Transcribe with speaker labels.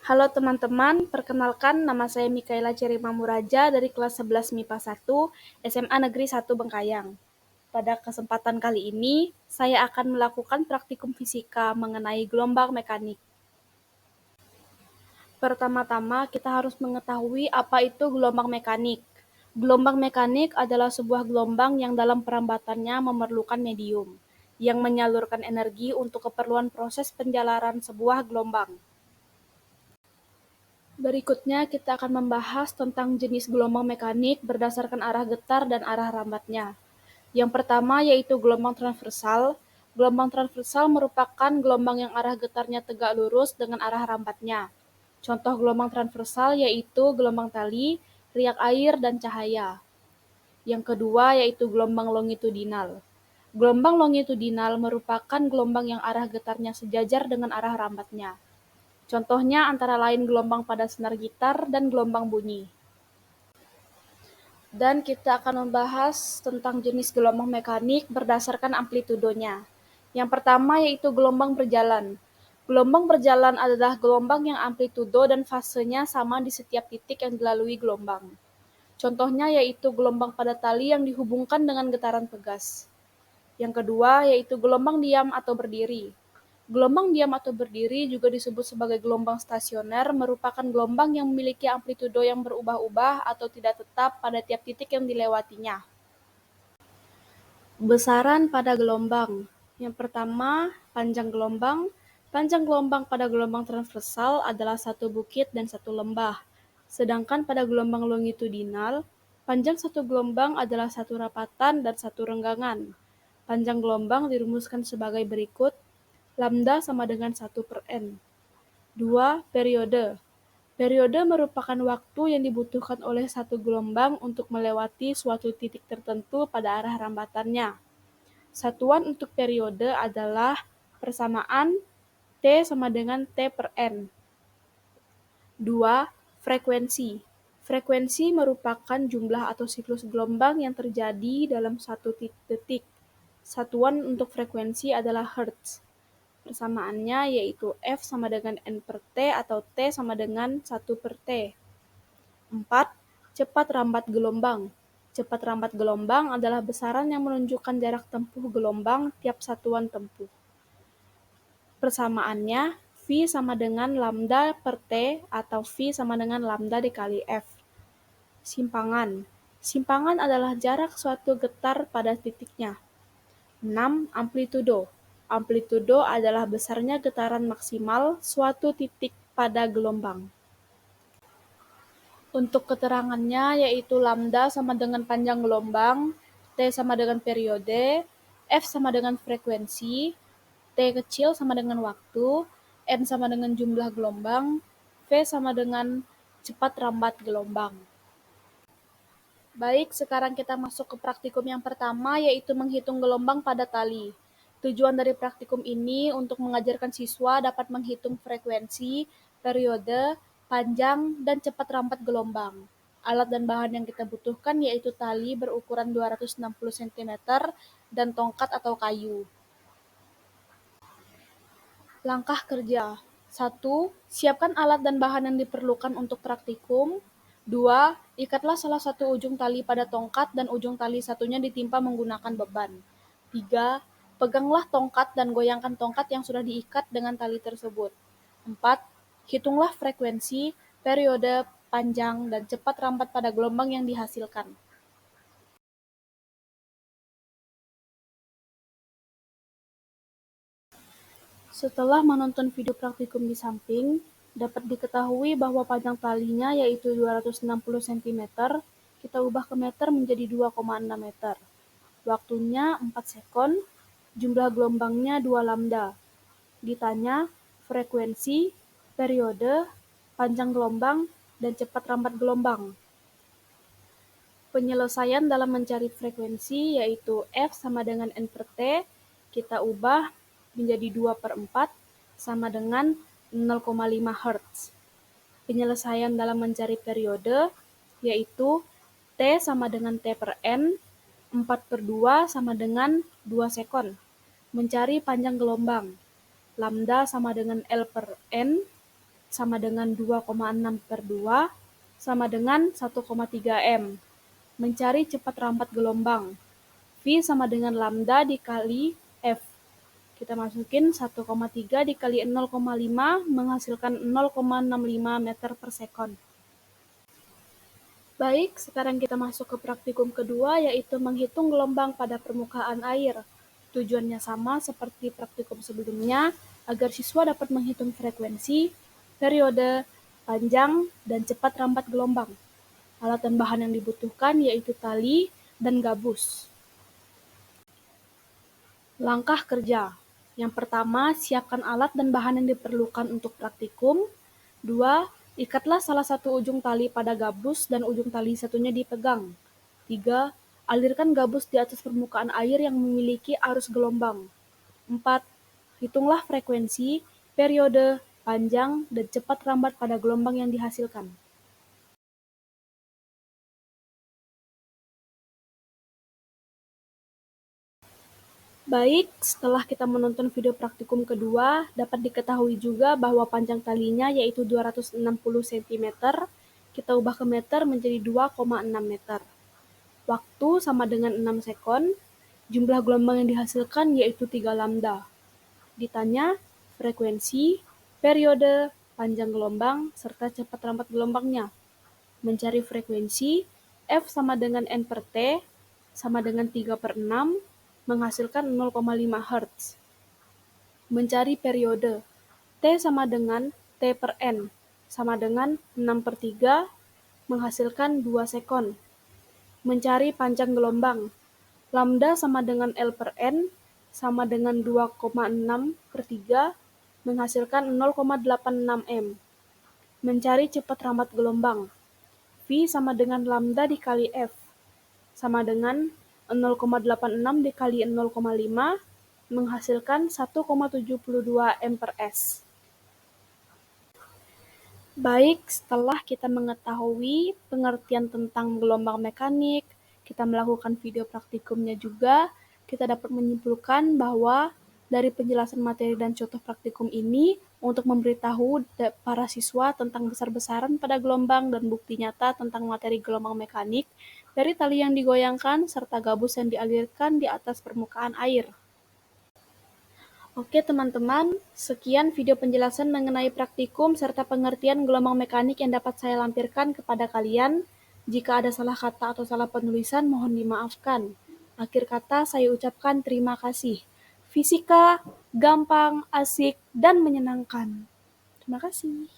Speaker 1: Halo teman-teman, perkenalkan nama saya Mikaela Cherima Muraja dari kelas 11 MIPA 1, SMA Negeri 1 Bengkayang. Pada kesempatan kali ini, saya akan melakukan praktikum fisika mengenai gelombang mekanik. Pertama-tama, kita harus mengetahui apa itu gelombang mekanik. Gelombang mekanik adalah sebuah gelombang yang dalam perambatannya memerlukan medium, yang menyalurkan energi untuk keperluan proses penjalaran sebuah gelombang. Berikutnya kita akan membahas tentang jenis gelombang mekanik berdasarkan arah getar dan arah rambatnya. Yang pertama yaitu gelombang transversal. Gelombang transversal merupakan gelombang yang arah getarnya tegak lurus dengan arah rambatnya. Contoh gelombang transversal yaitu gelombang tali, riak air, dan cahaya. Yang kedua yaitu gelombang longitudinal. Gelombang longitudinal merupakan gelombang yang arah getarnya sejajar dengan arah rambatnya. Contohnya antara lain gelombang pada senar gitar dan gelombang bunyi. Dan kita akan membahas tentang jenis gelombang mekanik berdasarkan amplitudonya. Yang pertama yaitu gelombang berjalan. Gelombang berjalan adalah gelombang yang amplitudo dan fasenya sama di setiap titik yang dilalui gelombang. Contohnya yaitu gelombang pada tali yang dihubungkan dengan getaran pegas. Yang kedua yaitu gelombang diam atau berdiri. Gelombang diam atau berdiri juga disebut sebagai gelombang stasioner, merupakan gelombang yang memiliki amplitudo yang berubah-ubah atau tidak tetap pada tiap titik yang dilewatinya. Besaran pada gelombang. Yang pertama, panjang gelombang. Panjang gelombang pada gelombang transversal adalah satu bukit dan satu lembah. Sedangkan pada gelombang longitudinal, panjang satu gelombang adalah satu rapatan dan satu renggangan. Panjang gelombang dirumuskan sebagai berikut. Lambda sama dengan 1/n. 2. Periode. Periode merupakan waktu yang dibutuhkan oleh satu gelombang untuk melewati suatu titik tertentu pada arah rambatannya. Satuan untuk periode adalah persamaan T sama dengan T/n. 2. Frekuensi. Frekuensi merupakan jumlah atau siklus gelombang yang terjadi dalam satu detik. Satuan untuk frekuensi adalah Hertz. Persamaannya yaitu F sama dengan N/T atau T sama dengan 1/T. 4. Cepat rambat gelombang. Cepat rambat gelombang adalah besaran yang menunjukkan jarak tempuh gelombang tiap satuan tempuh. Persamaannya V sama dengan lambda per T atau V sama dengan lambda dikali F. Simpangan. Simpangan adalah jarak suatu getar pada titiknya. 6. Amplitudo. Amplitudo adalah besarnya getaran maksimal suatu titik pada gelombang. Untuk keterangannya yaitu lambda sama dengan panjang gelombang, T sama dengan periode, F sama dengan frekuensi, T kecil sama dengan waktu, N sama dengan jumlah gelombang, V sama dengan cepat rambat gelombang. Baik, sekarang kita masuk ke praktikum yang pertama, yaitu menghitung gelombang pada tali. Tujuan dari praktikum ini untuk mengajarkan siswa dapat menghitung frekuensi, periode, panjang, dan cepat rambat gelombang. Alat dan bahan yang kita butuhkan yaitu tali berukuran 260 cm dan tongkat atau kayu. Langkah kerja. 1. Siapkan alat dan bahan yang diperlukan untuk praktikum. 2. Ikatlah salah satu ujung tali pada tongkat dan ujung tali satunya ditimpa menggunakan beban. 3. Peganglah tongkat dan goyangkan tongkat yang sudah diikat dengan tali tersebut. 4. Hitunglah frekuensi, periode, panjang, dan cepat rambat pada gelombang yang dihasilkan. Setelah menonton video praktikum di samping, dapat diketahui bahwa panjang talinya yaitu 260 cm, kita ubah ke meter menjadi 2,6 meter. Waktunya 4 sekon, jumlah gelombangnya 2 lambda. Ditanya frekuensi, periode, panjang gelombang, dan cepat rambat gelombang. Penyelesaian dalam mencari frekuensi yaitu F sama dengan N/T, kita ubah menjadi 2/4 sama dengan 0,5 Hz. Penyelesaian dalam mencari periode yaitu T sama dengan T/n, 4/2 sama dengan 2 sekon. Mencari panjang gelombang, lambda sama dengan L/n, sama dengan 2,6/2 sama dengan 1,3 M. Mencari cepat rampat gelombang. V sama dengan lambda dikali F. Kita masukin 1,3 dikali 0,5 menghasilkan 0,65 meter per sekon. Baik, sekarang kita masuk ke praktikum kedua, yaitu menghitung gelombang pada permukaan air. Tujuannya sama seperti praktikum sebelumnya, agar siswa dapat menghitung frekuensi, periode, panjang, dan cepat rampat gelombang. Alat dan bahan yang dibutuhkan yaitu tali dan gabus. Langkah kerja. Yang pertama, siapkan alat dan bahan yang diperlukan untuk praktikum. 2. Ikatlah salah satu ujung tali pada gabus dan ujung tali satunya dipegang. 3. Alirkan gabus di atas permukaan air yang memiliki arus gelombang. 4. Hitunglah frekuensi, periode, panjang, dan cepat rambat pada gelombang yang dihasilkan. Baik, setelah kita menonton video praktikum kedua, dapat diketahui juga bahwa panjang talinya yaitu 260 cm, kita ubah ke meter menjadi 2,6 meter. Waktu sama dengan 6 sekon, jumlah gelombang yang dihasilkan yaitu 3 lambda. Ditanya frekuensi, periode, panjang gelombang, serta cepat rampat gelombangnya. Mencari frekuensi, F sama dengan N per T, sama dengan 3/6, menghasilkan 0,5 Hz. Mencari periode, T sama dengan T per N, sama dengan 6/3, menghasilkan 2 sekon. Mencari panjang gelombang, lambda sama dengan L per N, sama dengan 2,6/3, menghasilkan 0,86 M. Mencari cepat rampat gelombang, V sama dengan lambda dikali F, sama dengan 0,86 dikali 0,5, menghasilkan 1,72 M per S. Baik, setelah kita mengetahui pengertian tentang gelombang mekanik, kita melakukan video praktikumnya juga, kita dapat menyimpulkan bahwa dari penjelasan materi dan contoh praktikum ini untuk memberitahu para siswa tentang besar-besaran pada gelombang dan bukti nyata tentang materi gelombang mekanik dari tali yang digoyangkan serta gabus yang dialirkan di atas permukaan air. Oke teman-teman, sekian video penjelasan mengenai praktikum serta pengertian gelombang mekanik yang dapat saya lampirkan kepada kalian. Jika ada salah kata atau salah penulisan, mohon dimaafkan. Akhir kata, saya ucapkan terima kasih. Fisika, gampang, asik, dan menyenangkan. Terima kasih.